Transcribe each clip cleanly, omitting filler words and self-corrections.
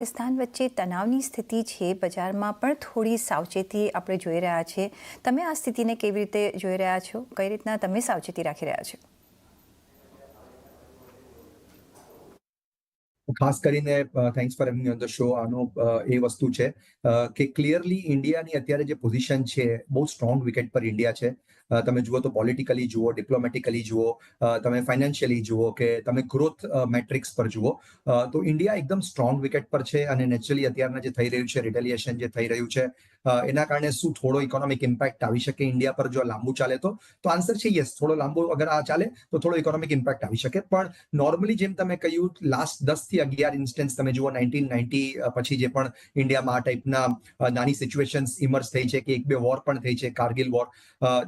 પાકિસ્તાન વચ્ચે તણાવની સ્થિતિ છે, બજારમાં પણ થોડી સાવચેતી આપણે જોઈ રહ્યા છીએ. તમે આ સ્થિતિને કેવી રીતે જોઈ રહ્યા છો? કઈ રીતના તમે સાવચેતી રાખી રહ્યા છો? ખાસ કરીને thanks for having me on the show. આનો એ વસ્તુ છે કે ક્લિયરલી ઇન્ડિયાની અત્યારે જે પોઝિશન છે બહુ સ્ટ્રોંગ વિકેટ પર ઇન્ડિયા છે. તમે જુઓ તો પોલિટિકલી જુઓ, ડિપ્લોમેટિકલી જુઓ, તમે ફાઇનાન્શિયલી જુઓ કે તમે ગ્રોથ મેટ્રિક્સ પર જુઓ, તો ઇન્ડિયા એકદમ સ્ટ્રોંગ વિકેટ પર છે. અને નેચરલી અત્યારના જે થઈ રહ્યું છે રિટેલિએશન જે થઈ રહ્યું છે એના કારણે શું થોડો ઇકોનોમિક ઇમ્પેક્ટ આવી શકે ઇન્ડિયા પર જો લાંબુ ચાલે તો આન્સર છે યસ. થોડો લાંબો અગર આ ચાલે તો થોડો ઇકોનોમિક ઇમ્પેક્ટ આવી શકે. પણ નોર્મલી જેમ તમે કહ્યું, લાસ્ટ 10 થી 11 ઇન્સ્ટન્સ તમે જુઓ 1990 પછી જે પણ ઇન્ડિયામાં આ ટાઈપના નાની સિચ્યુએશન્સ ઇમર્જ થઈ છે, કે એક બે વોર પણ થઈ છે, કારગિલ વોર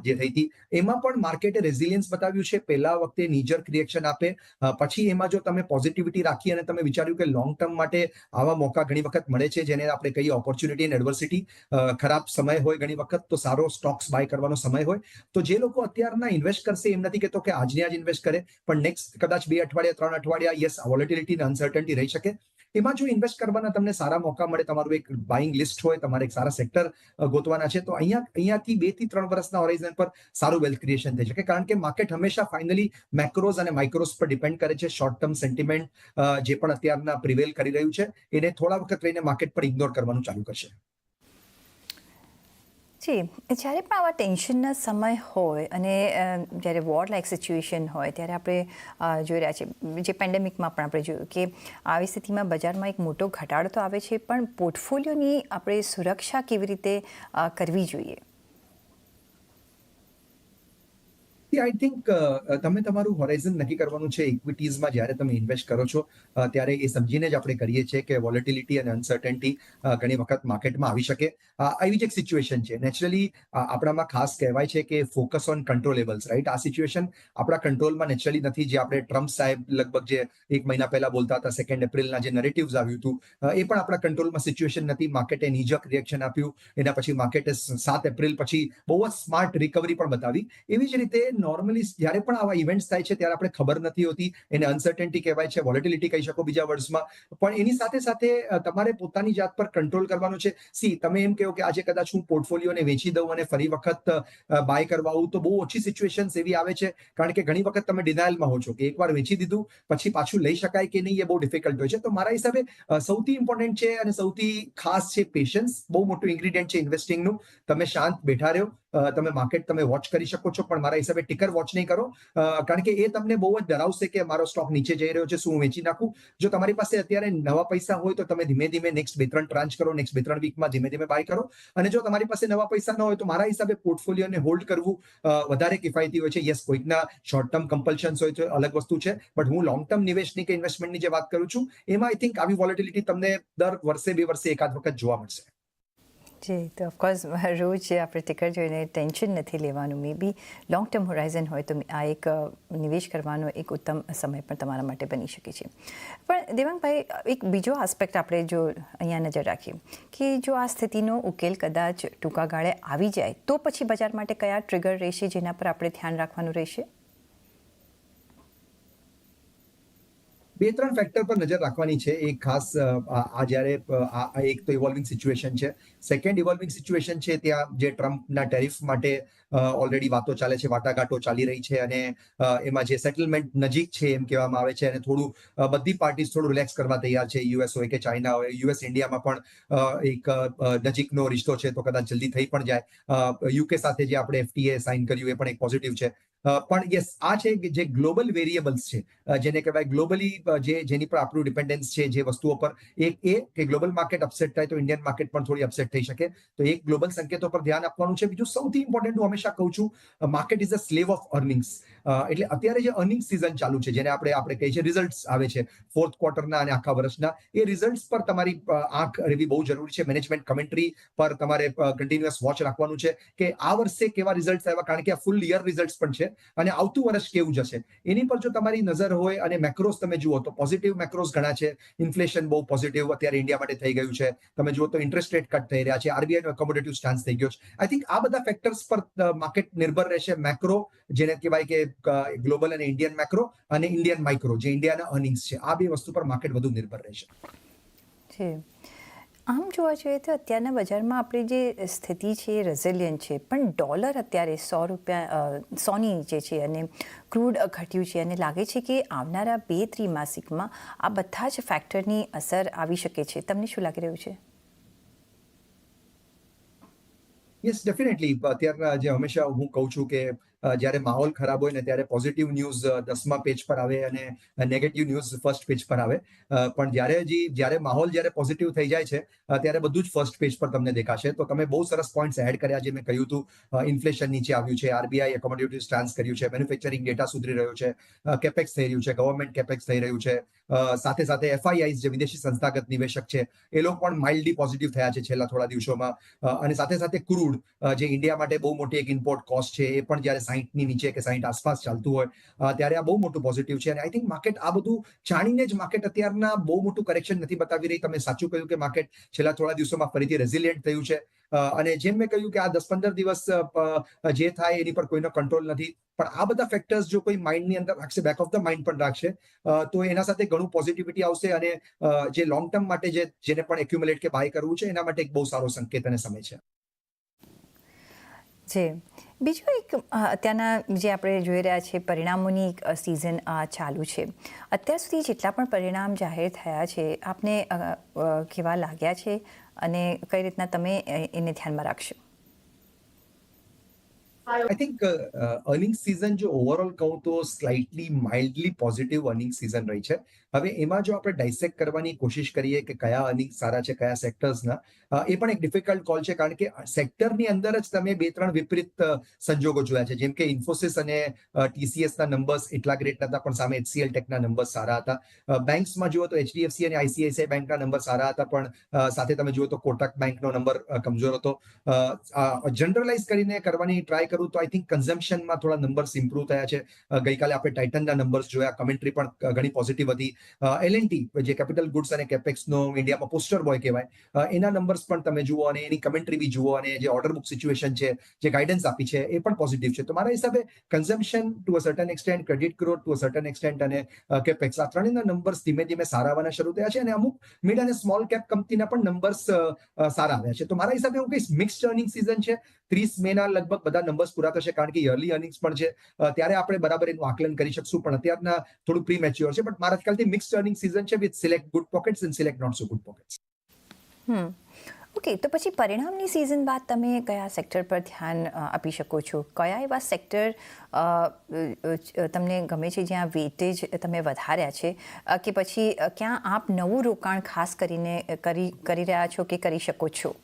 જે થઈ હતી, એમાં પણ માર્કેટે રેઝિલિયન્સ બતાવ્યું છે. પહેલા વખતે નીજર રિએક્શન આપે, પછી એમાં જો તમે પોઝિટિવિટી રાખી અને તમે વિચાર્યું કે લોંગ ટર્મ માટે આવા મોકા ઘણી વખત મળે છે, જેને આપણે કહીએ ઓપોર્ચ્યુનિટી એન્ડ એડવર્સિટી. ખરાબ સમય હોય ઘણી વખત તો સારો સ્ટોક્સ બાય કરવાનો સમય હોય. તો જે લોકો અત્યારના ઇન્વેસ્ટ કરશે, એમ નથી કહેતો કે આજને આજ ઇન્વેસ્ટ કરે, પણ નેક્સ્ટ કદાચ 2 અઠવાડિયા 3 અઠવાડિયા યસ વોલેટિલિટી અને અનસર્ટનિટી રહી શકે. એમાં જો ઇન્વેસ્ટ કરવાના તમને સારા મોકા મળે, તમારું એક બાઇંગ લિસ્ટ હોય, તમારે એક સારા સેક્ટર ગોતવાના છે, તો અહીંયાથી 2 થી 3 વર્ષના હોરાઇઝન પર સારું વેલ્થ ક્રિએશન થઈ શકે. કારણ કે માર્કેટ હંમેશા ફાઇનલી મેક્રોઝ અને માઇક્રોઝ પર ડિપેન્ડ કરે છે. શોર્ટ ટર્મ સેન્ટિમેન્ટ જે પણ અત્યારના પ્રિવેલ કરી રહ્યું છે, એને થોડા વખત રહીને માર્કેટ પર ઇગ્નોર કરવાનું ચાલુ કરશે. જી, જ્યારે પણ આવા ટેન્શનના સમય હોય અને જ્યારે વોર લાઇક સિચ્યુએશન હોય, ત્યારે આપણે જોઈ રહ્યા છીએ, જે પેન્ડેમિકમાં પણ આપણે જોયું કે આવી સ્થિતિમાં બજારમાં એક મોટો ઘટાડો તો આવે છે, પણ પોર્ટફોલિયોની આપણે સુરક્ષા કેવી રીતે કરવી જોઈએ? આઈ થિંક તમે તમારું હોરાઇઝન નક્કી કરવાનું છે. ઇક્વિટીઝમાં જ્યારે તમે ઇન્વેસ્ટ કરો છો ત્યારે એ સમજીને જ આપણે કરીએ છીએ કે વોલેટિલિટી અને અનસર્ટનિટી ઘણી વખત માર્કેટમાં આવી શકે. આવી જ એક સિચ્યુએશન છે. નેચરલી આપણામાં ખાસ કહેવાય છે કે ફોકસ ઓન કંટ્રોલેબલ્સ, રાઈટ? આ સિચ્યુએશન આપણા કંટ્રોલમાં નેચરલી નથી. જે આપણે ટ્રમ્પ સાહેબ લગભગ જે 1 મહિના પહેલા બોલતા હતા, 2 એપ્રિલના જે નરેટિવ્સ આવ્યું હતું, એ પણ આપણા કંટ્રોલમાં સિચ્યુએશન નથી. માર્કેટે નીજક રિએક્શન આપ્યું. એના પછી માર્કેટે 7 એપ્રિલ પછી બહુ જ સ્માર્ટ રિકવરી પણ બતાવી. એવી જ રીતે નોર્મલી જ્યારે પણ આવા ઇવેન્ટ્સ થાય છે ત્યારે આપણે ખબર નથી હોતી. એને અનસર્ટનિટી કહેવાય છે, વોલેટિલિટી કહી શકો બીજા વર્ડ્સમાં. પણ એની સાથે સાથે તમારે પોતાની જાત પર કંટ્રોલ કરવાનું છે. તમે એમ કહો કે આજે કદાચ હું પોર્ટફોલિયોને વેચી દઉં અને ફરી વખત બાય કરવા આવું, તો બહુ ઓછી સિચ્યુએશન્સ એવી આવે છે. કારણ કે ઘણી વખત તમે ડિનાયલમાં હો છો કે એકવાર વેચી દીધું પછી પાછું લઈ શકાય કે નહીં, એ બહુ ડિફિકલ્ટ હોય છે. તો મારા હિસાબે સૌથી ઇમ્પોર્ટન્ટ છે અને સૌથી ખાસ છે પેશન્સ. બહુ મોટું ઇન્ગ્રીડિયન્ટ છે ઇન્વેસ્ટિંગનું. તમે શાંત બેઠા રહ્યો, તમે માર્કેટ તમે વોચ કરી શકો છો, પણ મારા હિસાબે ટિકર વોચ નહીં કરો. કારણ કે એ તમને બહુ જ ડરાવશે કે મારો સ્ટોક નીચે જઈ રહ્યો છે, શું હું વેચી નાખું. જો તમારી પાસે અત્યારે નવા પૈસા હોય તો તમે ધીમે ધીમે નેક્સ્ટ 2-3 ટ્રાન્ચ કરો, નેક્સ્ટ 2-3 વીકમાં ધીમે ધીમે બાય કરો. અને જો તમારી પાસે નવા પૈસા ન હોય તો મારા હિસાબે પોર્ટફોલિયોને હોલ્ડ કરવું વધારે કિફાયતી હોય છે. યસ, કોઈકના શોર્ટ ટર્મ કમ્પલ્શન્સ હોય તો અલગ વસ્તુ છે, બટ હું લોંગ ટર્મ નિવેશની કે ઇન્વેસ્ટમેન્ટની જે વાત કરું છું, એમાં આઈ થિંક આવી વોલેટિલિટી તમને દર વર્ષે 2 વર્ષે એકાદ વખત જોવા મળશે. જી, તો ઓફકોર્સ રોજ આપણે ટિકર જોઈને ટેન્શન નથી લેવાનું. મે બી લોંગ ટર્મ હોરાઇઝન હોય તો આ એક નિવેશ કરવાનો એક ઉત્તમ સમય પણ તમારા માટે બની શકે છે. પણ દેવાંગભાઈ, એક બીજો આસ્પેક્ટ આપણે જો અહીંયા નજર રાખીએ કે જો આ સ્થિતિનો ઉકેલ કદાચ ટૂંકા ગાળે આવી જાય તો પછી બજાર માટે કયા ટ્રિગર રહેશે જેના પર આપણે ધ્યાન રાખવાનું રહેશે? 2-3 ફેક્ટર પર નજર રાખવાની છે. એક ખાસ આ જ્યારે એક તો ઇવોલ્વિંગ સિચ્યુએશન છે. સેકન્ડ ઇવોલ્વિંગ સિચ્યુએશન છે ત્યાં જે ટ્રમ્પના ટેરિફ માટે ઓલરેડી વાતો ચાલે છે, વાટાઘાટો ચાલી રહી છે, અને એમાં જે સેટલમેન્ટ નજીક છે એમ કહેવામાં આવે છે. અને થોડું બધી પાર્ટીઝ થોડું રિલેક્સ કરવા તૈયાર છે, યુએસ હોય કે ચાઇના હોય. યુએસ ઇન્ડિયામાં પણ એક નજીકનો રિશ્તો છે, તો કદાચ જલ્દી થઈ પણ જાય. યુકે સાથે જે આપણે એફટીએ સાઇન કર્યું એ પણ એક પોઝિટિવ છે. પણ યસ, આ છે કે જે ગ્લોબલ વેરિયેબલ્સ છે, જેને કહેવાય ગ્લોબલી જેની પર આપણું ડિપેન્ડન્સ છે જે વસ્તુઓ પર, એક એ કે ગ્લોબલ માર્કેટ અપસેટ થાય તો ઇન્ડિયન માર્કેટ પણ થોડી અપસેટ થઈ શકે. તો એક ગ્લોબલ સંકેતો પર ધ્યાન આપવાનું છે. બીજું સૌથી ઇમ્પોર્ટન્ટ હું હંમેશા કહું છું, market is a slave of earnings. એટલે અત્યારે જે અર્નિંગ સિઝન ચાલુ છે, જેને આપણે કહીએ છીએ રિઝલ્ટ્સ આવે છે ફોર્થ ક્વાર્ટરના અને આખા વર્ષના, એ રિઝલ્ટ્સ પર તમારી આંખ રહેવી બહુ જરૂરી છે. મેનેજમેન્ટ કમેન્ટ્રી પર તમારે કન્ટિન્યુઅસ વોચ રાખવાનું છે કે આ વર્ષે કેવા રિઝલ્ટ્સ આવ્યા, કારણ કે આ ફૂલ યર રિઝલ્ટ્સ પણ છે, અને આવતું વર્ષ કેવું જશે એની પર જો તમારી નજર હોય. અને મેક્રોસ તમે જુઓ તો પોઝિટિવ મેક્રોસ ઘણા છે. ઇન્ફ્લેશન બહુ પોઝિટિવ અત્યારે ઇન્ડિયા માટે થઈ ગયું છે. તમે જુઓ તો ઇન્ટરેસ્ટ રેટ કટ થઈ રહ્યા છે. આરબીઆઈ નો એકોમોડેટિવ સ્ટાન્સ થઈ ગયો છે. આઈ થિંક આ બધા ફેક્ટર્સ પર માર્કેટ નિર્ભર રહેશે. મેક્રો જેને કહેવાય કે ગ્લોબલ અને ઇન્ડિયન મેક્રો, અને ઇન્ડિયન માઇક્રો જે ઇન્ડિયાના અર્નિંગ્સ છે, આ બે વસ્તુ પર માર્કેટ વધુ નિર્ભર રહેશે. જી, આમ જોવા જોઈએ તો અત્યારના બજારમાં આપણી જે સ્થિતિ છે એ રેઝિલિયન્ટ છે, પણ ડોલર અત્યારે ₹100 નીચે છે અને ક્રૂડ ઘટ્યું છે અને લાગે છે કે આવનારા 2 ત્રિમાસિકમાં આ બધા જ ફેક્ટરની અસર આવી શકે છે. તમને શું લાગી રહ્યું છે? Yes, definitely. અત્યારના જે હંમેશા હું કહું છું કે જ્યારે માહોલ ખરાબ હોય ને ત્યારે પોઝિટિવ ન્યૂઝ 10મા પેજ પર આવે અને નેગેટિવ ન્યૂઝ ફર્સ્ટ પેજ પર આવે. પણ જ્યારે માહોલ જ્યારે પોઝિટિવ થઈ જાય છે ત્યારે બધું જ ફર્સ્ટ પેજ પર તમને દેખાશે. તો તમે બહુ સરસ પોઈન્ટ્સ એડ કર્યા. જે મેં કહ્યું હતું, ઇન્ફ્લેશન નીચે આવ્યું છે, આરબીઆઈ એકોમોડેટિવ સ્ટાન્સ કર્યું છે, મેન્યુફેક્ચરિંગ ડેટા સુધરી રહ્યો છે, કેપેક્સ થઈ રહ્યું છે, ગવર્મેન્ટ કેપેક્સ થઈ રહ્યું છે. સાથે સાથે એફઆઈઆઈ જે વિદેશી સંસ્થાગત નિવેશક છે એ લોકો પણ માઇલ્ડલી પોઝિટિવ થયા છે છેલ્લા થોડા દિવસોમાં. અને સાથે સાથે ક્રૂડ, જે ઇન્ડિયા માટે બહુ મોટી એક ઇમ્પોર્ટ કોસ્ટ છે, એ પણ જ્યારે 60ની નીચે કે 60 આસપાસ ચાલતું હોય ત્યારે આ બહુ મોટું પોઝિટિવ છે. અને આઈ થિંક માર્કેટ આ બધું જાણીને જ માર્કેટ અત્યારના બહુ મોટું કરેક્શન નથી બતાવી રહી. તમે સાચું કહ્યું કે માર્કેટ છેલ્લા થોડા દિવસોમાં ફરીથી રેઝિલિયન્ટ થયું છે. અને જેમ મેં કહ્યું કે આ 10-15 દિવસ જે થાય એની પર કોઈનો કંટ્રોલ નથી. પણ આ બધા ફેક્ટર્સ જો કોઈ માઇન્ડની અંદર રાખશે, બેક ઓફ ધ માઇન્ડ પણ રાખશે, તો એના સાથે ઘણું પોઝિટિવિટી આવશે. અને જે લોંગ ટર્મ માટે જેને પણ એક્યુમ્યુલેટ કે બાય કરવું છે એના માટે એક બહુ સારો સંકેત અને સમય છે. જી, બીજું એક અત્યારના જે આપણે જોઈ રહ્યા છીએ પરિણામોની એક સિઝન ચાલુ છે. અત્યાર સુધી જેટલા પણ પરિણામ જાહેર થયા છે, આપને કેવા લાગ્યા છે અને કઈ રીતના તમે એને ધ્યાનમાં રાખશો? આઈ થિંક અર્નિંગ સિઝન જો ઓવરઓલ કહું તો સ્લાઇટલી માઇલ્ડલી પોઝિટિવ અર્નિંગ સિઝન રહી છે. હવે એમાં જો આપણે ડાયસેક્ટ કરવાની કોશિશ કરીએ કે કયા અર્નિંગ સારા છે, કયા સેક્ટર્સના, એ પણ એક ડિફિકલ્ટ કોલ છે. કારણ કે સેક્ટરની અંદર જ તમે 2-3 વિપરીત સંજોગો જોયા છે. જેમ કે ઇન્ફોસિસ અને ટીસીએસના નંબર્સ એટલા ગ્રેટ નતા, પણ સામે એચસીએલ ટેકના નંબર્સ સારા હતા. બેંક્સમાં જુઓ તો એચડીએફસી અને આઈસીઆઈસીઆઈ બેંકના નંબર સારા હતા, પણ સાથે તમે જુઓ તો કોટક બેંકનો નંબર કમજોર હતો. જનરલાઇઝ કરીને કરવાની ટ્રાય કરું તો આઈ થિંક કન્ઝમ્પશનમાં થોડા નંબર્સ ઇમ્પ્રુવ થયા છે. ગઈકાલે આપણે ટાઇટનના નંબર્સ જોયા, કમેન્ટ્રી પણ ઘણી પોઝિટિવ હતી. એલએનટી, જે કેપિટલ ગુડ્સ અને કેપેક્સનો ઇન્ડિયામાં પોસ્ટર બોય કહેવાય, એના નંબર્સ પણ તમે જુઓ અને એની કમેન્ટ્રી બી જુઓ અને જે ઓર્ડર બુક સિચ્યુએશન છે, જે ગાઈડન્સ આપી છે, એ પણ પોઝિટિવ છે. તો મારા હિસાબે consumption to a certain extent, credit growth to a certain extent અને કેપેક્સ, આ ત્રણેયના નંબર્સ ધીમે ધીમે સારા આવવાના શરૂ થયા છે. અને અમુક મિડ અને સ્મોલ કેપ કંપનીના પણ નંબર્સ સારા આવ્યા છે. તો મારા હિસાબે હું કહીશ મિક્સ્ડ અર્નિંગ સિઝન છે. 30 મેના લગભગ બધા નંબર્સ પૂરા થશે, કારણ કે યરલી અર્નિંગ્સ પણ છે. ત્યારે આપણે બરાબર એનું આકલન કરી શકશું. પણ અત્યારના થોડું પ્રી મેચ્યોર છે. બટ મારા ખ્યાલથી મિક્સ્ડ અર્નિંગ સિઝન છે, with select good pockets and select not so good pockets. Okay, તો પછી પરિણામની સિઝન બાદ તમે કયા સેક્ટર પર ધ્યાન આપી શકો છો? કયા એવા સેક્ટર તમને ગમે છે જ્યાં વેટેજ તમે વધાર્યા છે, કે પછી ક્યાં આપ નવું રોકાણ ખાસ કરીને કરી રહ્યા છો કે કરી શકો છો?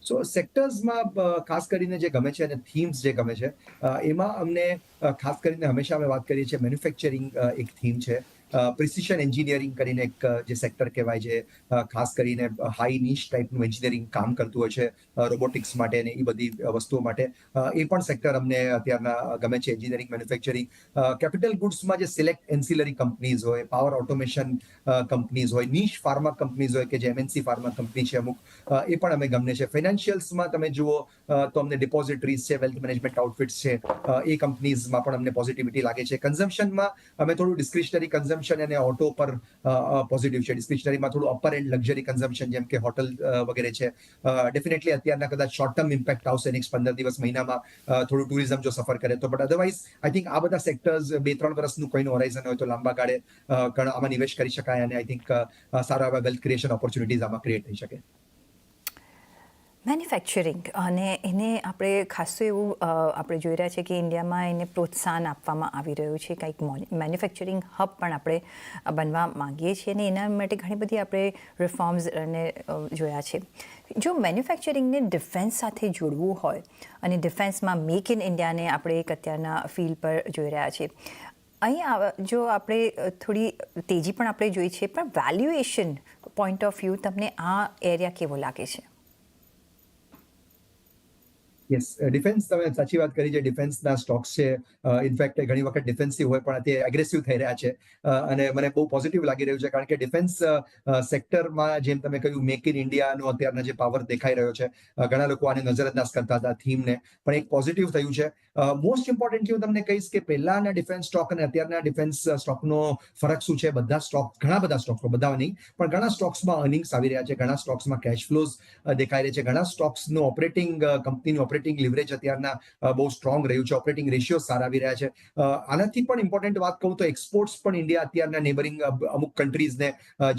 સો સેક્ટર્સમાં ખાસ કરીને જે ગમે છે અને થીમ્સ જે ગમે છે, એમાં અમને ખાસ કરીને હંમેશા અમે વાત કરીએ છીએ મેન્યુફેક્ચરિંગ એક થીમ છે. પ્રિસિશન એન્જિનિયરિંગ કરીને એક જે સેક્ટર કહેવાય, જે ખાસ કરીને હાઈ નીશ ટાઈપનું એન્જિનિયરિંગ કામ કરતું હોય છે રોબોટિક્સ માટે ને એ બધી વસ્તુઓ માટે. એ પણ સેક્ટર અમને અત્યારના ગમે છે, એન્જિનિયરિંગ, મેન્યુફેક્ચરિંગ. કેપિટલ ગુડ્સમાં જે સિલેક્ટ એન્સિલરી કંપનીઝ હોય, પાવર ઓટોમેશન કંપનીઝ હોય, નીશ ફાર્મા કંપનીઝ હોય કે જે એમએનસી ફાર્મા કંપની છે અમુક, એ પણ અમે ગમને છે. ફાઇનાન્શિયલ્સમાં તમે જુઓ તો અમને ડિપોઝિટરીઝ છે, વેલ્થ મેનેજમેન્ટ આઉટફિટ્સ છે, એ કંપનીઝમાં પણ અમને પોઝિટિવિટી લાગે છે. કન્ઝમ્પશનમાં અમે થોડું ડિસ્ક્રિશનરી કન્ઝમ્પશન અને ઓટો પર પોઝિટિવ છે. ડિસ્ક્રિશનરીમાં થોડું અપર એન્ડ લક્ઝરી કન્ઝમ્પશન જેમ કે હોટલ વગેરે છે. ડેફિનેટલી અત્યારના કદાચ શોર્ટ ટર્મ ઇમ્પેક્ટ આવશે નેક્સ્ટ 15 દિવસ મહિનામાં, થોડું ટુરિઝમ જો સફર કરે તો. બટ અધરવાઇઝ આઈ થિંક આ બધા સેક્ટર્સ 2-3 વર્ષનું કોઈનું હોરાઇઝન હોય તો લાંબા ગાળે આમાં નિવેશ કરી શકાય. અને આઈ થિંક સારા એવા વેલ્થ ક્રિએશન ઓપોર્ચ્યુનિટીઝ આમાં ક્રિએટ થઈ શકે. મેન્યુફેક્ચરિંગ, અને એને આપણે ખાસું એવું આપણે જોઈ રહ્યા છીએ કે ઇન્ડિયામાં એને પ્રોત્સાહન આપવામાં આવી રહ્યું છે. કંઈક મેન્યુફેક્ચરિંગ હબ પણ આપણે બનવા માંગીએ છીએ અને એના માટે ઘણી બધી આપણે રિફોર્મ્સ અને જોયા છે. જો મેન્યુફેક્ચરિંગને ડિફેન્સ સાથે જોડવું હોય અને ડિફેન્સમાં મેક ઇન ઇન્ડિયાને આપણે એક અત્યારના ફિલ્ડ પર જોઈ રહ્યા છીએ, અહીં જો આપણે થોડી તેજી પણ આપણે જોઈ છે, પણ વેલ્યુએશન પોઈન્ટ ઓફ વ્યૂ તમને આ એરિયા કેવો લાગે છે? યસ, ડિફેન્સ તમે સાચી વાત કરી છે. ડિફેન્સના સ્ટોક્સ છે, ઇનફેક્ટ ઘણી વખત ડિફેન્સિવ હોય પણ તે એગ્રેસિવ થઈ રહ્યા છે. અને મને બહુ પોઝિટિવ લાગી રહ્યું છે કારણ કે ડિફેન્સ સેક્ટરમાં જેમ તમે કહ્યું મેક ઇન ઇન્ડિયાનો અત્યારના જે પાવર દેખાઈ રહ્યો છે, ઘણા લોકો આને નજરઅંદાજ કરતા હતા થીમને, પણ એક પોઝિટિવ થયું છે. મોસ્ટ ઇમ્પોર્ટન્ટલી હું તમને કહીશ કે પહેલાના ડિફેન્સ સ્ટોક અને અત્યારના ડિફેન્સ સ્ટોકનો ફરક શું છે. બધા સ્ટોક, ઘણા બધા સ્ટોક્સમાં, બધા નહીં પણ ઘણા સ્ટોક્સમાં અર્નિંગ્સ આવી રહ્યા છે, ઘણા સ્ટોક્સમાં કેશ ફ્લોઝ દેખાઈ રહે છે, ઘણા સ્ટોક્સનું કંપનીનું ઓપરેટિંગ લિવરેજ અત્યારના બહુ સ્ટ્રોંગ રહ્યું છે, ઓપરેટિંગ રેશિયો સારા આવી રહ્યા છે. આનાથી પણ ઇમ્પોર્ટન્ટ વાત કહું તો એક્સપોર્ટ્સ પણ ઇન્ડિયા અત્યારના નેબરિંગ અમુક કન્ટ્રીઝને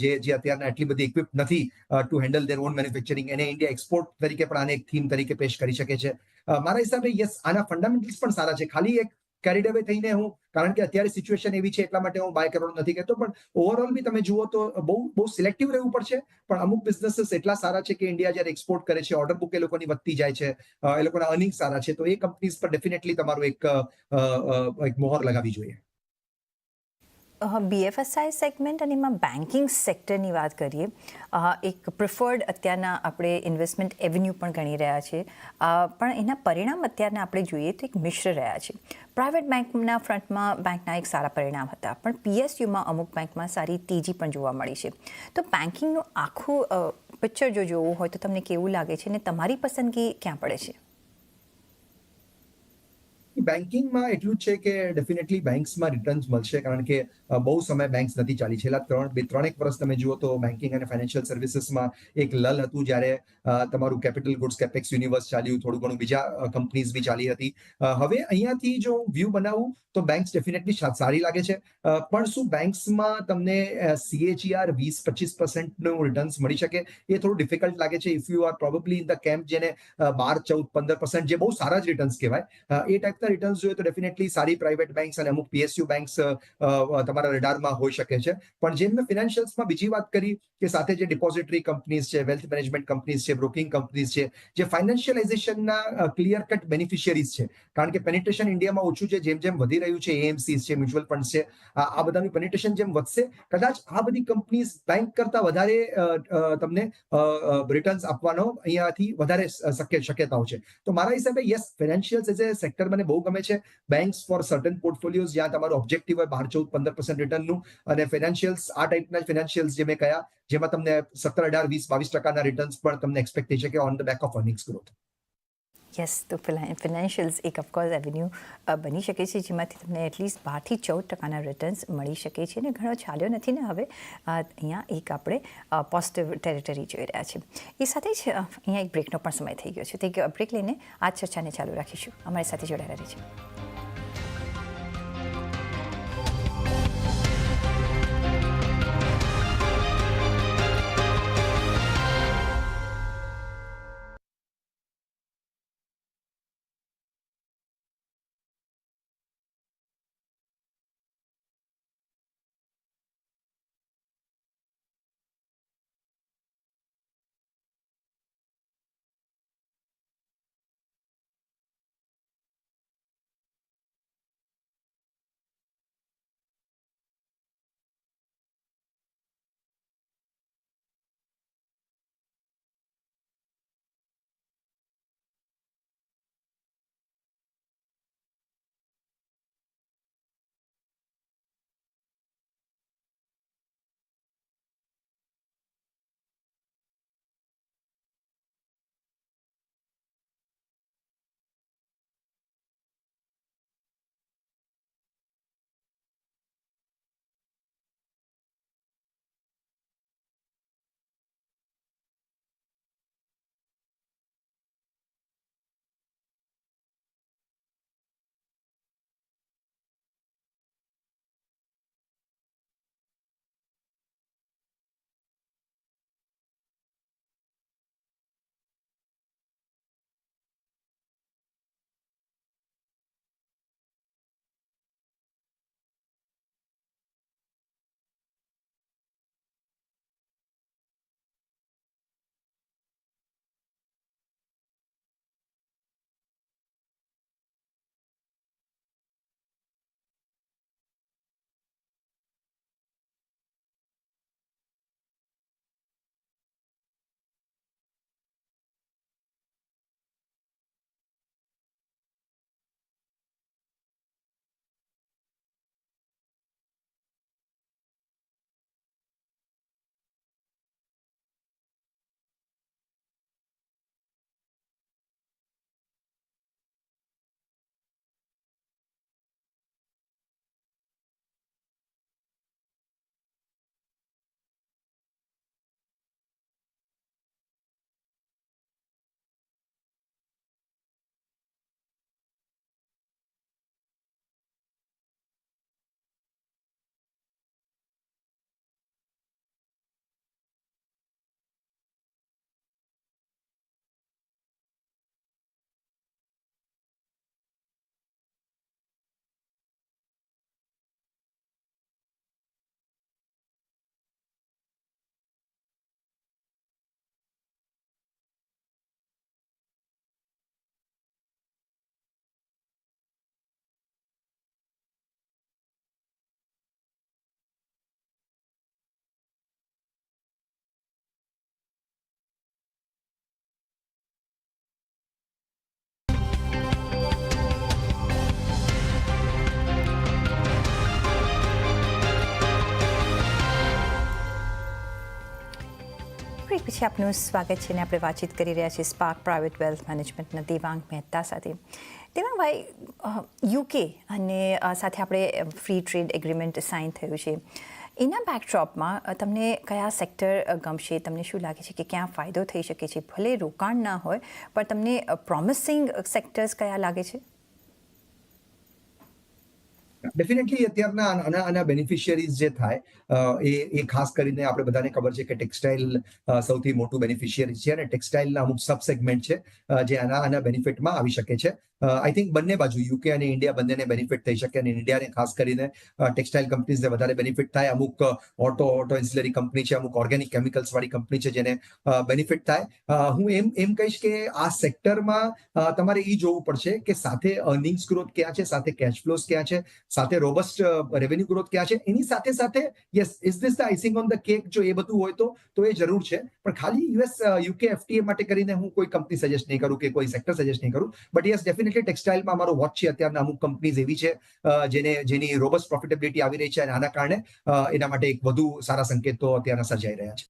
જે અત્યારના એટલી બધી ઇક્વિપ નથી two handle there on manufacturing, એને ઇન્ડિયા એક્સપોર્ટ તરીકે પણ આને એક થીમ તરીકે પેશ કરી શકે છે. મારા હિસાબે યસ, આના ફંડામેન્ટલ્સ પણ સારા છે. ખાલી એક કેરીડ અવે થઈને હું, કારણ કે અત્યારે સિચ્યુએશન એવી છે એટલા માટે હું બાય કરવાનું નથી કહેતો, પણ ઓવરઓલ બી તમે જુઓ તો બહુ બહુ સિલેક્ટિવ રહેવું પડશે. પણ અમુક બિઝનેસીસ એટલા સારા છે કે ઇન્ડિયા જ્યારે એક્સપોર્ટ કરે છે, ઓર્ડર બુક એ લોકોની વધતી જાય છે, એ લોકોના અર્નિંગ સારા છે, તો એ કંપનીઝ પર ડેફિનેટલી તમારું એક મોહર લગાવવી જોઈએ. BFSI સેગમેન્ટ અને એમાં બેન્કિંગ સેક્ટરની વાત કરીએ, એક પ્રિફર્ડ અત્યારના આપણે ઇન્વેસ્ટમેન્ટ એવન્યુ પણ ગણી રહ્યા છે, પણ એના પરિણામ અત્યારના આપણે જોઈએ તો એક મિશ્ર રહ્યા છે. પ્રાઇવેટ બેંકના ફ્રન્ટમાં બેંકના એક સારા પરિણામ હતા, પણ PSUમાં અમુક બેંકમાં સારી તેજી પણ જોવા મળી છે. તો બેન્કિંગનું આખું પિક્ચર જો જોવું હોય તો તમને કેવું લાગે છે અને તમારી પસંદગી ક્યાં પડે છે? બેન્કિંગમાં એટલું જ છે કે ડેફિનેટલી બેંક્સમાં રિટર્ન્સ મળશે કારણ કે બહુ સમય બેંક્સ નથી ચાલી. છેલ્લા ત્રણેક વર્ષ તમે જુઓ તો બેન્કિંગ અને ફાઇનાન્શિયલ સર્વિસીસમાં એક લલ હતું, જ્યારે તમારું કેપિટલ ગુડ્સ કેપેક્સ યુનિવર્સ ચાલ્યું, થોડું ઘણું બીજા કંપનીઝ બી ચાલી હતી. હવે અહીંયાથી જો વ્યૂ બનાવું તો બેંક્સ ડેફિનેટલી સારી લાગે છે. પણ શું બેંક્સમાં તમને CAGR 20-25% રિટર્ન્સ મળી શકે એ થોડું ડિફિકલ્ટ લાગે છે. If you are probably in the camp જેને 12-14-15% જે બહુ સારા જ રિટર્ન્સ કહેવાય, એ ટાઈપના રિટર્ન્સ જોઈએ તો ડેફિનેટલી સારી પ્રાઇવેટ બેંક્સ અને અમુક PSU બેંક્સ તમારા રડારમાં હોઈ શકે છે. પણ જેમ મેં ફિનાન્શિયલ્સમાં બીજી વાત કરી કે સાથે જે ડિપોઝિટરી કંપનીઝ છે, વેલ્થ મેનેજમેન્ટ કંપનીઝ છે, બ્રોકિંગ કંપનીઝ છે, જે ફાઇનાન્શિયલાઇઝેશનના ક્લિયર કટ બેનિફિશિયરીઝ છે, કારણ કે પેનિટ્રેશન ઇન્ડિયામાં ઓછું છે, જેમ જેમ વધી રહ્યું છે, AMCs છે, મ્યુચ્યુઅલ ફંડ છે, આ બધાનું પેનિટ્રેશન જેમ વધશે, કદાચ આ બધી કંપનીઝ બેંક કરતા વધારે તમને રિટર્ન્સ આપવાનો અહીંયાથી વધારે શક્યતાઓ છે. તો મારા હિસાબે યસ, ફાઇનાન્શિયલ્સ એઝ એ સેક્ટર મને બહુ ગમે છે. બેંક્સ ફોર સર્ટન પોર્ટફોલિયોઝ જ્યાં તમારું ઓબ્જેક્ટિવ હોય 12-14-15% રિટર્નનું, અને ફાઇનાન્શિયલ્સ આ ટાઈપના ફાઇનાન્શિયલ્સ જે મેં કયા, જેમાં તમને 17, 18, 20, 22% રિટર્ન્સ પણ તમને એક્સપેક્ટ થઈ શકે on the back of earnings growth. Yes, તો ફિનાન્શિયલ્સ એક ઓફકોર્સ એવન્યુ બની શકે છે જેમાંથી તમને એટલીસ્ટ 12-14% રિટર્ન્સ મળી શકે છે, અને ઘણો ચાલ્યો નથી ને હવે અહીંયા એક આપણે પોઝિટિવ ટેરિટરી જોઈ રહ્યા છે. એ સાથે જ અહીંયા એક બ્રેકનો પણ સમય થઈ ગયો છે, તો એક બ્રેક લઈને આ ચર્ચાને ચાલુ રાખીશું. અમારી સાથે જોડાયેલા રહેજો. બ્રેક પછી આપનું સ્વાગત છે અને આપણે વાતચીત કરી રહ્યા છીએ સ્પાર્ક પ્રાઇવેટ વેલ્થ મેનેજમેન્ટના દેવાંગ મહેતા સાથે. દેવાંગભાઈ, યુકે અને સાથે આપણે ફ્રી ટ્રેડ એગ્રીમેન્ટ સાઇન થયું છે. એના બેકડ્રોપમાં તમને કયા સેક્ટર ગમશે? તમને શું લાગે છે કે ક્યાં ફાયદો થઈ શકે છે? ભલે રોકાણ ના હોય પણ તમને પ્રોમિસિંગ સેક્ટર્સ કયા લાગે છે? ડેફિનેટલી અત્યારના આના બેનિફિશિયરીઝ જે થાય એ ખાસ કરીને આપણે બધાને ખબર છે કે ટેક્સટાઇલ સૌથી મોટું બેનિફિશિયરી છે અને ટેક્સટાઇલના અમુક સબ સેગમેન્ટ છે જે આના બેનિફિટમાં આવી શકે છે. આઈ થિંક બંને બાજુ યુકે અને ઇન્ડિયા બંનેને બેનિફિટ થઈ શકે અને ઇન્ડિયાને ખાસ કરીને ટેક્સટાઇલ કંપનીઝને વધારે બેનિફિટ થાય. અમુક ઓટો ઇન્સિલરી કંપની છે, અમુક ઓર્ગેનિક કેમિકલ્સ વાળી કંપની છે જેને બેનિફિટ થાય. હું એમ કહીશ કે આ સેક્ટરમાં તમારે એ જોવું પડશે કે સાથે અર્નિંગ્સ ગ્રોથ ક્યાં છે, સાથે કેશ ફ્લોઝ ક્યાં છે, સાથે રોબસ્ટ રેવન્યુ ગ્રોથ ક્યાં છે. એની સાથે સાથે yes, is this the icing on the cake? જો એ બધું હોય તો એ જરૂર છે. પણ ખાલી યુકે એફટીએ માટે કરીને હું કોઈ કંપની સજેસ્ટ નહીં કરું કે કોઈ સેક્ટર સજેસ્ટ નહીં કરું. બટ યસ, ડેફિનેટલી ટેક્સટાઇલમાં મારો વોચ છે. અત્યારના અમુક કંપનીઝ એવી છે જેની રોબસ્ટ પ્રોફિટેબિલિટી આવી રહી છે અને આના કારણે એના માટે એક વધુ સારા સંકેતો અત્યારના સર્જાઈ રહ્યા છે.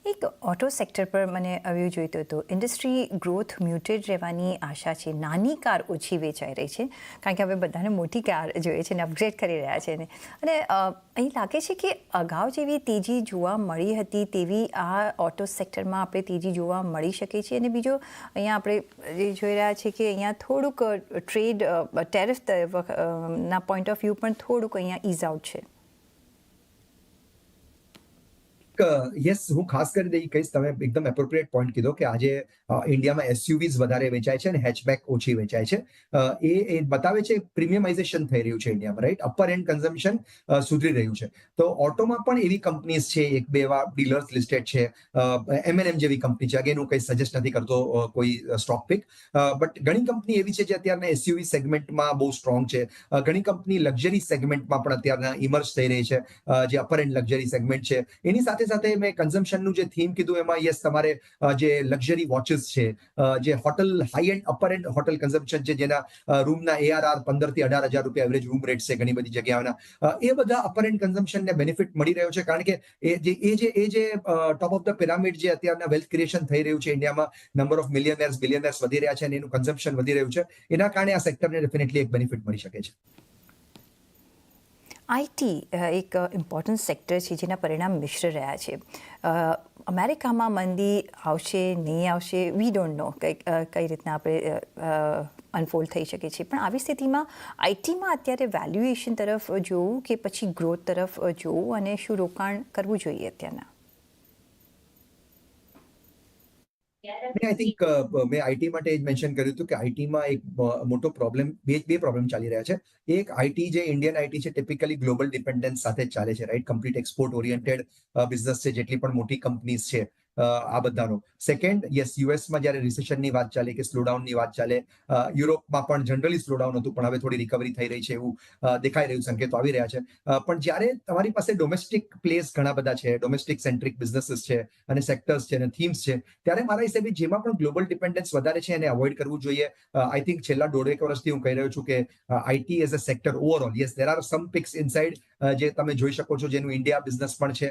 એક ઓટો સેક્ટર પર મને આવ્યું જોઈતું હતું. ઇન્ડસ્ટ્રી ગ્રોથ મ્યુટેડ રહેવાની આશા છે. નાની કાર ઓછી વેચાઈ રહી છે કારણ કે હવે બધાને મોટી કાર જોઈએ છે અને અપગ્રેડ કરી રહ્યા છે. અને અહીં લાગે છે કે અગાઉ જેવી તેજી જોવા મળી હતી તેવી આ ઓટો સેક્ટરમાં આપણે તેજી જોવા મળી શકે છે. અને બીજો અહીંયા આપણે જે જોઈ રહ્યા છીએ કે અહીંયા થોડુંક ટ્રેડ ટેરિફ ના પોઈન્ટ ઓફ વ્યૂ પણ થોડુંક અહીંયા ઇઝ આઉટ છે. યસ, હું ખાસ કરીને એ કહીશ, તમે એકદમ એપ્રોપ્રિએટ પોઈન્ટ કીધો કે આજે ઇન્ડિયામાં એસયુવીઝ વધારે વેચાય છે અને હેચબેક ઓછી વેચાય છે. એ બતાવે છે પ્રીમિયમાઇઝેશન થઈ રહ્યું છે ઇન્ડિયામાં, રાઈટ? અપર એન્ડ કન્ઝમ્પશન સુધરી રહ્યું છે. તો ઓટોમાં પણ એવી કંપનીઝ છે, એક બે એવા ડીલર્સ લિસ્ટેડ છે. એમએનએમ જેવી કંપની છે. અગેન હું કંઈ સજેસ્ટ નથી કરતો કોઈ સ્ટોક પિક, બટ ઘણી કંપની એવી છે જે અત્યારના એસયુવી સેગમેન્ટમાં બહુ સ્ટ્રોંગ છે. ઘણી કંપની લક્ઝરી સેગમેન્ટમાં પણ અત્યારના ઇમર્જ થઈ રહી છે, જે અપર એન્ડ લક્ઝરી સેગમેન્ટ છે. એની સાથે સાથે મેં કન્ઝમ્પશનનું જે થીમ કીધું એમાં યસ, તમારે જે લક્ઝરી વોચીસ છે, જે hotel high and upper and hotel consumption છે, જેના રૂમના ARR 15 થી 18,000 રૂપિયા એવરેજ રૂમ રેટ છે ઘણી બધી જગ્યાઓના, એ બધા અપર એન્ડ કન્ઝમ્પશનને બેનિફિટ મળી રહ્યો છે કારણ કે એ જે ટોપ ઓફ ધ પિરામિડ જે અત્યારના વેલ્થ ક્રિએશન થઈ રહ્યું છે ઇન્ડિયામાં, નંબર ઓફ મિલિયનર્સ બિલિયનર્સ વધી રહ્યા છે અને એનું કન્ઝમ્પશન વધી રહ્યું છે, એના કારણે આ સેક્ટરને ડેફિનેટલી એક બેનિફિટ મળી શકે છે. આઈટી એક ઇમ્પોર્ટન્ટ સેક્ટર છે જેના પરિણામ મિશ્ર રહ્યા છે. અમેરિકામાં મંદી આવશે નહીં આવશે, વી ડોન્ટ નો કઈ રીતના આપણે અનફોલ્ડ થઈ શકે છે. પણ આવી સ્થિતિમાં આઈટીમાં અત્યારે વેલ્યુએશન તરફ જોવું કે પછી ગ્રોથ તરફ જોવું અને શું રોકાણ કરવું જોઈએ અત્યારના? આઈ થિંક મેં આઈટી માટે જ મેન્શન કર્યું હતું કે આઈટીમાં એક મોટો પ્રોબ્લેમ, બે પ્રોબ્લેમ ચાલી રહ્યા છે. એક, આઈટી જે ઇન્ડિયન આઈટી છે ટિપિકલી ગ્લોબલ ડિપેન્ડન્સ સાથે જ ચાલે છે, right? Complete export oriented business છે જેટલી પણ મોટી કંપનીઝ છે આ બધાનો. સેકન્ડ, યસ, યુએસમાં જ્યારે રિસેશનની વાત ચાલે કે સ્લોડાઉનની વાત ચાલે, યુરોપમાં પણ જનરલી સ્લોડાઉન હતું પણ હવે થોડી રિકવરી થઈ રહી છે એવું દેખાઈ રહ્યું, સંકેતો આવી રહ્યા છે. પણ જ્યારે તમારી પાસે ડોમેસ્ટિક પ્લેસ ઘણા બધા છે, ડોમેસ્ટિક સેન્ટ્રિક બિઝનેસીસ છે અને સેક્ટર્સ છે અને થીમ્સ છે, ત્યારે મારા હિસાબે જેમાં પણ ગ્લોબલ ડિપેન્ડન્સ વધારે છે એને અવોઇડ કરવું જોઈએ. આઈ થિંક છેલ્લા 1.5 વર્ષથી હું કહી રહ્યો છું કે IT as a sector overall, yes, there are some picks inside જે તમે જોઈ શકો છો, જેનું ઇન્ડિયા બિઝનેસ પણ છે.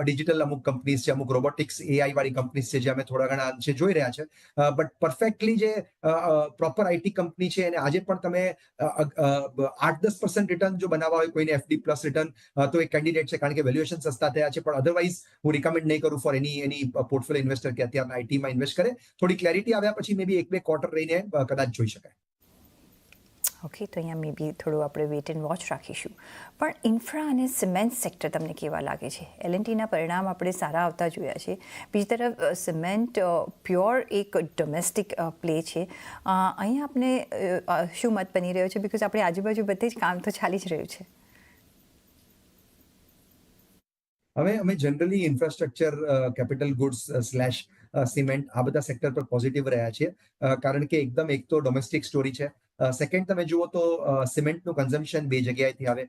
ડિજિટલ અમુક કંપનીઝ છે, અમુક રોબોટિક્સ AI વાળી કંપનીઝ છે જે અમે થોડા ઘણા અંશે જોઈ રહ્યા છે. બટ પરફેક્ટલી જે પ્રોપર આઈટી કંપની છે એને આજે પણ તમે 8-10% રિટર્ન જો બનાવવા હોય કોઈને FD પ્લસ રિટર્ન, તો એક કેન્ડિડેટ છે કારણ કે વેલ્યુએશન સસ્તા થયા છે. પણ અધરવાઇઝ હું રિકમેન્ડ નહીં કરું ફોર એની પોર્ટફોલિયો ઇન્વેસ્ટર કે અત્યારના આઈટીમાં ઇન્વેસ્ટ કરે. થોડી ક્લેરિટી આવ્યા પછી મે બી 1-2 ક્વાર્ટર રહીને કદાચ જોઈ શકાય. ઓકે, તો અહીંયા મે બી થોડું આપણે વેઇટ એન્ડ વોચ રાખીશું. પણ ઇન્ફ્રા અને સિમેન્ટ સેક્ટર તમને કેવા લાગે છે? L&Tના પરિણામ આપણે સારા આવતા જોયા છે. બીજી તરફ સિમેન્ટ પ્યોર એક ડોમેસ્ટિક પ્લે છે. અહીંયા આપણે શું મત બની રહ્યો છે? બિકોઝ આપણે આજુબાજુ બધે જ કામ તો ચાલી જ રહ્યું છે. અમે generally infrastructure, capital goods slash cement આ બધા સેક્ટર પર પોઝિટિવ રહ્યા છીએ કારણ કે એકદમ એક તો ડોમેસ્ટિક સ્ટોરી છે. સેકન્ડ, તમે જુઓ તો સિમેન્ટનું કન્ઝમ્પશન બે જગ્યાએથી આવે.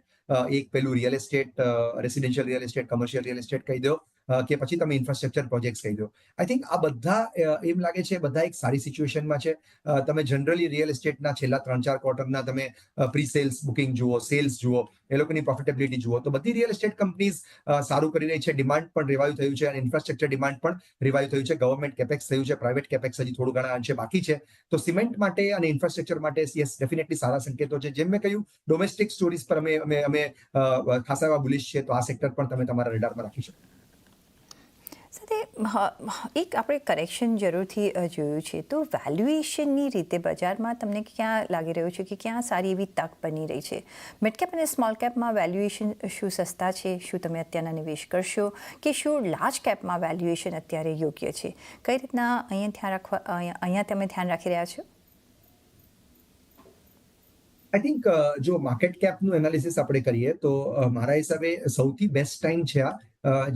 એક પેલું real estate, residential real estate, commercial real estate કહી દો, કે પછી તમે ઇન્ફ્રાસ્ટ્રક્ચર પ્રોજેક્ટ્સ કહી દો. આઈ થિંક આ બધા એમ લાગે છે બધા એક સારી સિચ્યુએશનમાં છે. તમે જનરલી રિયલ એસ્ટેટના છેલ્લા 3-4 ક્વાર્ટરના તમે પ્રી સેલ્સ બુકિંગ જુઓ, સેલ્સ જુઓ, એ લોકોની પ્રોફિટેબિલિટી જુઓ, તો બધી રિયલ એસ્ટેટ કંપનીઝ સારું કરી રહી છે. ડિમાન્ડ પણ રિવાઇવ થયું છે અને ઇન્ફ્રાસ્ટ્રક્ચર ડિમાન્ડ પણ રિવાઇવ થયું છે. ગવર્મેન્ટ કેપેક્સ થયું છે, પ્રાઇવેટ કેપેક્સ હજી થોડું ઘણા અંશે બાકી છે. તો સિમેન્ટ માટે અને ઇન્ફ્રાસ્ટ્રક્ચર માટે યસ ડેફિનેટલી સારા સંકેતો છે. જેમ મેં કહ્યું, ડોમેસ્ટિક સ્ટોરીઝ પર અમે ખાસા એવા બુલિશ છે, તો આ સેક્ટર પણ તમે તમારા રેડારમાં રાખી શકો. સાથે એક આપણે કરેક્શન જરૂરથી જોયું છે, તો વેલ્યુએશનની રીતે બજારમાં તમને ક્યાં લાગી રહ્યું છે કે ક્યાં સારી એવી તક બની રહી છે? મિડ કેપ અને સ્મોલ કેપમાં વેલ્યુએશન શું સસ્તા છે? શું તમે અત્યારના નિવેશ કરશો કે શું લાર્જ કેપમાં વેલ્યુએશન અત્યારે યોગ્ય છે? કઈ રીતના અહીંયા તમે ધ્યાન રાખી રહ્યા છો? આઈ થિંક જો માર્કેટ કેપનું એનાલિસિસ આપણે કરીએ તો મારા હિસાબે સૌથી બેસ્ટ ટાઈમ છે આ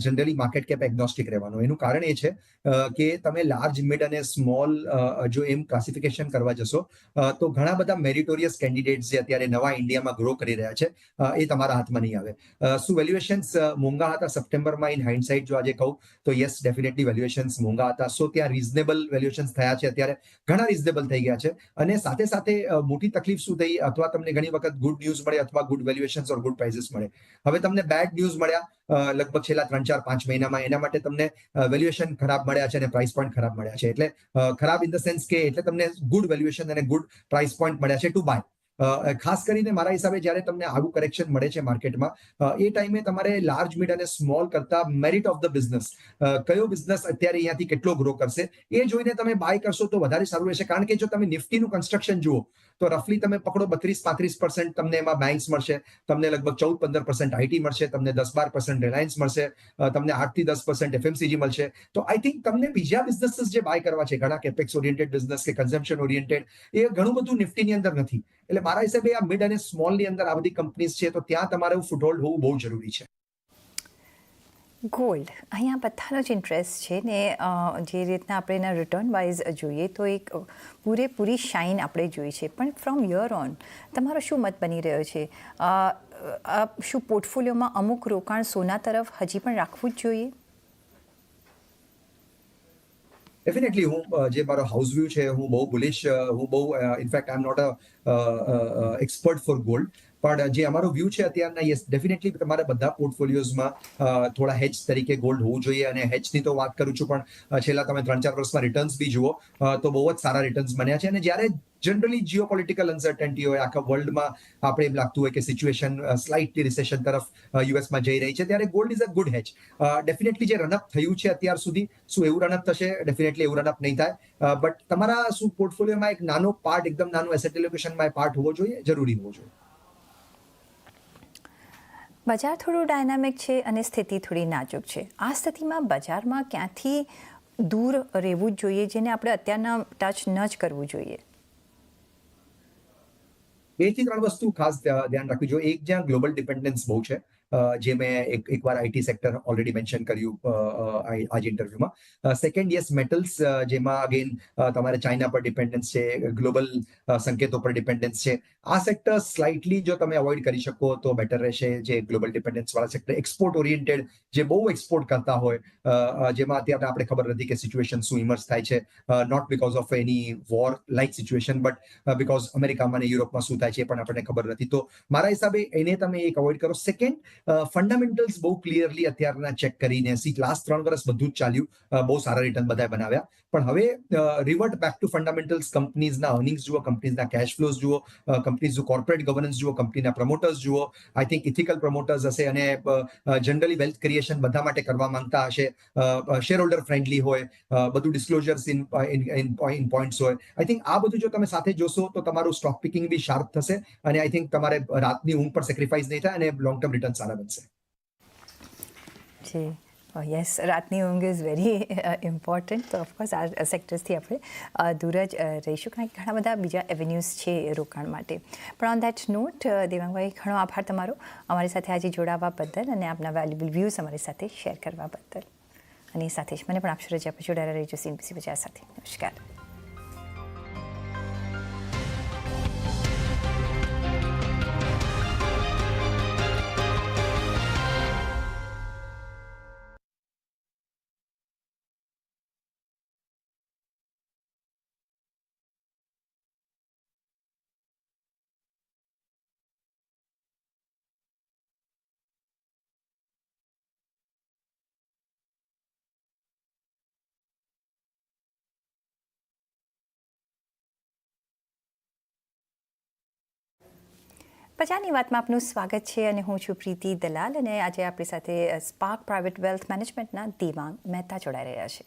જનરલી માર્કેટ કેપ એગ્નોસ્ટિક રહેવાનું. એનું કારણ એ છે કે તમે લાર્જ, મિડ અને સ્મોલ જો એમ ક્લાસિફિકેશન કરવા જશો તો ઘણા બધા મેરિટોરિયસ કેન્ડિડેટ્સ જે અત્યારે નવા ઇન્ડિયામાં ગ્રો કરી રહ્યા છે એ તમારા હાથમાં નહીં આવે. શું વેલ્યુએશન્સ મોંઘા હતા સપ્ટેમ્બરમાં? ઇન હાઇન્ડસાઇટ જો આજે કહું તો યસ ડેફિનેટલી વેલ્યુએશન્સ મોંઘા હતા. સો ત્યાં રિઝનેબલ વેલ્યુએશન્સ થયા છે, અત્યારે ઘણા રિઝનેબલ થઈ ગયા છે. અને સાથે સાથે મોટી તકલીફ શું થઈ, અથવા તમને ઘણી વખત ગુડ ન્યૂઝ મળે અથવા ગુડ વેલ્યુએશન્સ ઓર ગુડ પ્રાઇઝીસ મળે. હવે તમને બેડ ન્યૂઝ મળ્યા લગભગ છેલ્લા 3-4-5 મહિનામાં, એના માટે તમને વેલ્યુએશન ખરાબ મળ્યા છે અને પ્રાઇસ પોઈન્ટ ખરાબ મળ્યા છે. એટલે ખરાબ ઇન ધ સેન્સ કે એટલે તમને ગુડ વેલ્યુએશન અને ગુડ પ્રાઇસ પોઈન્ટ મળ્યા છે ટુ બાય. ખાસ કરીને મારા હિસાબે જ્યારે તમને આવું કરેક્શન મળે છે માર્કેટમાં, એ ટાઈમે તમારે લાર્જ, મિડ અને સ્મોલ કરતા મેરિટ ઓફ ધ બિઝનેસ, કયો બિઝનેસ અત્યારે અહીંયાથી કેટલો ગ્રો કરશે એ જોઈને તમે બાય કરશો તો વધારે સારું રહેશે. કારણ કે જો તમે નિફ્ટીનું કન્સ્ટ્રક્શન જુઓ તો રફલી તમે પકડો 32-35% તમને એમાં બેંક્સ મળશે, તમને લગભગ 14-15% આઈટી મળશે, તમને 10-12% રિલાયન્સ મળશે, તમને 8-10% એફએમસીજી મળશે. તો આઈ થિંક તમને બીજા બિઝનેસીસ જે બાય કરવા છે, ઘણા કેપેક્સ ઓરિએન્ટેડ બિઝનેસ કે કન્ઝમ્પશન ઓરિએન્ટેડ, એ ઘણું બધું નિફ્ટીની અંદર નથી. એટલે મારા હિસાબે આ મિડ અને સ્મોલની અંદર આ બધી કંપનીઝ છે, તો ત્યાં તમારે ફૂટહોલ્ડ હોવું બહુ જરૂરી છે. ગોલ્ડ, અહીંયા બધાનો જ ઇન્ટરેસ્ટ છે ને જે રીતના આપણે એના રિટર્ન વાઇઝ જોઈએ તો એક પૂરેપૂરી શાઇન આપણે જોઈ છે. પણ ફ્રોમ યર ઓન તમારો શું મત બની રહ્યો છે? શું પોર્ટફોલિયોમાં અમુક રોકાણ સોના તરફ હજી પણ રાખવું જ જોઈએ? ડેફિનેટલી હું જે મારો હાઉસ વ્યૂ છે, હું બહુ બુલિશ, હું બહુ in fact I am not a expert for gold, પણ જે અમારો વ્યૂ છે અત્યારના, યસ ડેફિનેટલી તમારા બધા પોર્ટફોલિયોઝમાં થોડા હેજ તરીકે ગોલ્ડ હોવું જોઈએ. અને હેજની તો વાત કરું છું, પણ છેલ્લા તમે 3-4 વર્ષમાં રિટર્ન્સ બી જુઓ તો બહુ જ સારા રિટર્ન્સ બન્યા છે. અને જ્યારે જનરલી જીઓપોલિટિકલ અનસર્ટન્ટી હોય, આખા વર્લ્ડમાં આપણે એમ લાગતું હોય કે સિચ્યુએશન સ્લાઇટલી રિસેશન તરફ યુએસમાં જઈ રહી છે, ત્યારે gold is a good Hage. Definitely જે રનઅપ થયું છે અત્યાર સુધી, શું એવું રનઅપ થશે? ડેફિનેટલી એવું રનઅપ નહીં થાય. બટ તમારા શું પોર્ટફોલિયોમાં એક નાનો પાર્ટ, એકદમ નાનું એસેટ એલોકેશનમાં પાર્ટ હોવો જોઈએ, જરૂરી હોવો જોઈએ. બજાર થોડું ડાયનામિક છે અને સ્થિતિ થોડી નાજુક છે. આ સ્થિતિમાં બજારમાં ક્યાંથી દૂર રહેવું જ જોઈએ જેને આપણે અત્યારના ટચ ન જ કરવું જોઈએ? 2-3 વસ્તુ ખાસ ધ્યાન રાખવી જોઈએ. એક, જ્યાં ગ્લોબલ ડિપેન્ડન્સ બહુ છે, જે મેં એકવાર આઈટી સેક્ટર ઓલરેડી મેન્શન કર્યું આજ ઇન્ટરવ્યુમાં. સેકન્ડ, યસ મેટલ્સ, જેમાં અગેન તમારે ચાઇના પર ડિપેન્ડન્સ છે, ગ્લોબલ સંકેતો પર ડિપેન્ડન્સ છે. આ સેક્ટર સ્લાઇટલી જો તમે અવોઇડ કરી શકો તો બેટર રહેશે. જે ગ્લોબલ ડિપેન્ડન્સ વાળા સેક્ટર, એક્સપોર્ટ ઓરિએન્ટેડ, જે બહુ એક્સપોર્ટ કરતા હોય, જેમાં અત્યારે આપણે ખબર નથી કે સિચ્યુએશન શું ઇમર્સ થાય છે, not because of any war like situation, but because અમેરિકામાં અને યુરોપમાં શું થાય છે એ પણ આપણને ખબર નથી. તો મારા હિસાબે એને તમે એક અવોઇડ કરો. સેકન્ડ, ફંડામેન્ટલ્સ બહુ ક્લિયરલી અત્યારના ચેક કરીને, લાસ્ટ 3 વર્ષ બધું જ ચાલ્યું, બહુ સારા રિટર્ન બધાએ બનાવ્યા, પણ હવે રિવર્ટ બેક ટુ ફંડામેન્ટલ્સ. કંપનીઝના અર્નિંગ્સ જુઓ, કંપનીઝના કેશ ફ્લોઝ જુઓ, કંપનીઝનું કોર્પોરેટ ગવર્નન્સ જુઓ, કંપનીના પ્રમોટર્સ જુઓ. આઈ થિંક ઇથિકલ પ્રમોટર્સ હશે અને જનરલી વેલ્થ ક્રિએશન બધા માટે કરવા માંગતા હશે, શેર હોલ્ડર ફ્રેન્ડલી હોય, બધું ડિસ્ક્લોઝર્સ ઇન પોઈન્ટ્સ હોય. આઈ થિંક આ બધું જો તમે સાથે જોશો તો તમારું સ્ટોક પિકિંગ બી શાર્પ થશે અને આઈ થિંક તમારે રાતની ઊંઘ પર સેક્રિફાઈસ નહીં થાય અને લોંગ ટર્મ રિટર્ન સારા બનશે. જી, યસ, રાતની ઊંઘ ઇઝ વેરી ઇમ્પોર્ટન્ટ. તો ઓફકોર્સ આ સેક્ટર્સથી આપણે દૂર જ રહીશું, કારણ કે ઘણા બધા બીજા એવેન્યુઝ છે રોકાણ માટે. પણ ઓન દેટ નોટ, દેવાંગભાઈ, ઘણો આભાર તમારો અમારી સાથે આજે જોડાવા બદલ અને આપના વેલ્યુબલ વ્યૂઝ અમારી સાથે શેર કરવા બદલ. અને સાથે જ મને પણ આપશો રજા. આપણે જોડાયેલા રહીશું CNBC બજાર સાથે. નમસ્કાર. બજારની વાતમાં આપનું સ્વાગત છે અને હું છું પ્રીતિ દલાલ અને આજે આપણી સાથે સ્પાર્ક પ્રાઇવેટ વેલ્થ મેનેજમેન્ટના દેવાંગ મહેતા જોડાઈ રહ્યા છે.